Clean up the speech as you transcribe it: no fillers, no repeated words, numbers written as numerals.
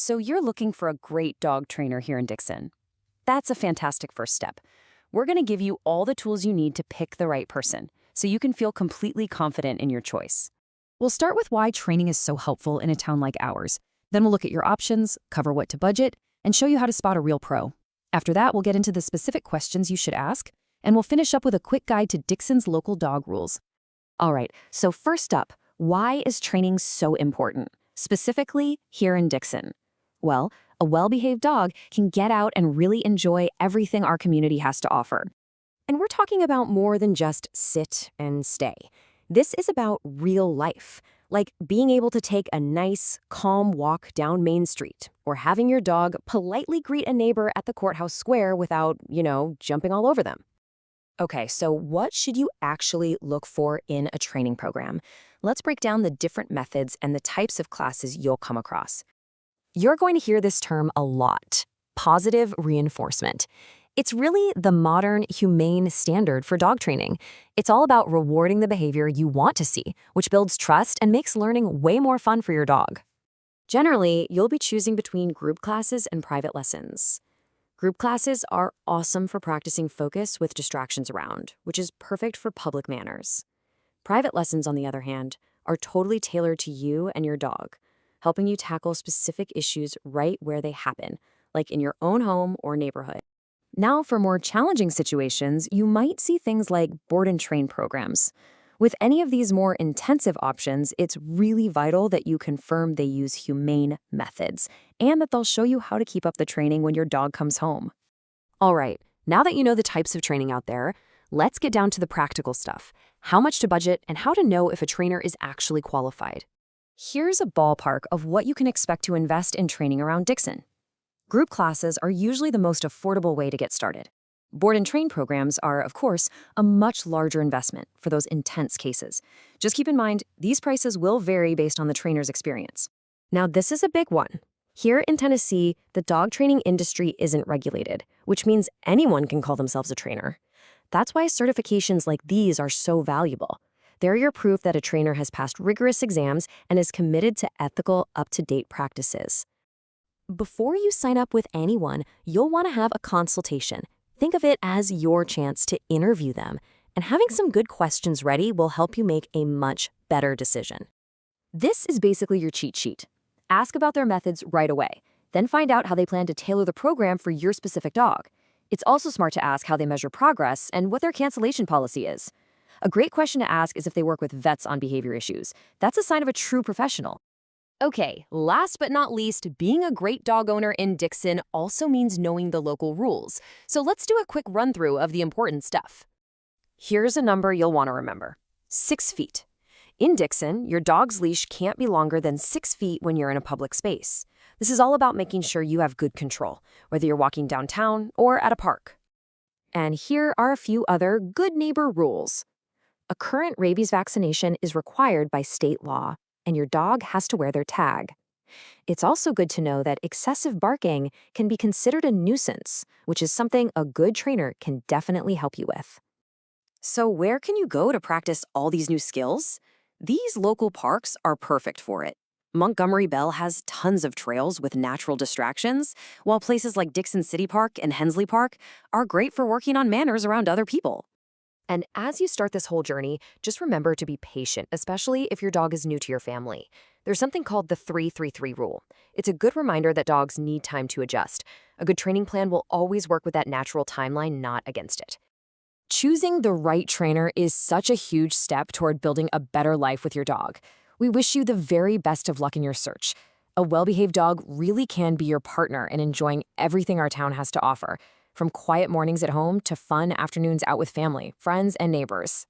So you're looking for a great dog trainer here in Dickson. That's a fantastic first step. We're going to give you all the tools you need to pick the right person, so you can feel completely confident in your choice. We'll start with why training is so helpful in a town like ours. Then we'll look at your options, cover what to budget, and show you how to spot a real pro. After that, we'll get into the specific questions you should ask, and we'll finish up with a quick guide to Dickson's local dog rules. All right, so first up, why is training so important, specifically here in Dickson? Well, a well-behaved dog can get out and really enjoy everything our community has to offer. And we're talking about more than just sit and stay. This is about real life, like being able to take a nice, calm walk down Main Street, or having your dog politely greet a neighbor at the courthouse square without, jumping all over them. Okay, so what should you actually look for in a training program? Let's break down the different methods and the types of classes you'll come across. You're going to hear this term a lot: positive reinforcement. It's really the modern, humane standard for dog training. It's all about rewarding the behavior you want to see, which builds trust and makes learning way more fun for your dog. Generally, you'll be choosing between group classes and private lessons. Group classes are awesome for practicing focus with distractions around, which is perfect for public manners. Private lessons, on the other hand, are totally tailored to you and your dog, helping you tackle specific issues right where they happen, like in your own home or neighborhood. Now, for more challenging situations, you might see things like board and train programs. With any of these more intensive options, it's really vital that you confirm they use humane methods and that they'll show you how to keep up the training when your dog comes home. All right, now that you know the types of training out there, let's get down to the practical stuff: how much to budget and how to know if a trainer is actually qualified. Here's a ballpark of what you can expect to invest in training around Dickson. Group classes are usually the most affordable way to get started. Board and train programs are, of course, a much larger investment for those intense cases. Just keep in mind, these prices will vary based on the trainer's experience. Now, this is a big one. Here in Tennessee, the dog training industry isn't regulated, which means anyone can call themselves a trainer. That's why certifications like these are so valuable. They're your proof that a trainer has passed rigorous exams and is committed to ethical, up-to-date practices. Before you sign up with anyone, you'll want to have a consultation. Think of it as your chance to interview them, and having some good questions ready will help you make a much better decision. This is basically your cheat sheet. Ask about their methods right away, then find out how they plan to tailor the program for your specific dog. It's also smart to ask how they measure progress and what their cancellation policy is. A great question to ask is if they work with vets on behavior issues. That's a sign of a true professional. Okay, last but not least, being a great dog owner in Dickson also means knowing the local rules. So let's do a quick run-through of the important stuff. Here's a number you'll want to remember: 6 feet. In Dickson, your dog's leash can't be longer than 6 feet when you're in a public space. This is all about making sure you have good control, whether you're walking downtown or at a park. And here are a few other good neighbor rules. A current rabies vaccination is required by state law, and your dog has to wear their tag. It's also good to know that excessive barking can be considered a nuisance, which is something a good trainer can definitely help you with. So where can you go to practice all these new skills? These local parks are perfect for it. Montgomery Bell has tons of trails with natural distractions, while places like Dickson City Park and Hensley Park are great for working on manners around other people. And as you start this whole journey, just remember to be patient, especially if your dog is new to your family. There's something called the 3-3-3 rule. It's a good reminder that dogs need time to adjust. A good training plan will always work with that natural timeline, not against it. Choosing the right trainer is such a huge step toward building a better life with your dog. We wish you the very best of luck in your search. A well-behaved dog really can be your partner in enjoying everything our town has to offer, from quiet mornings at home to fun afternoons out with family, friends, and neighbors.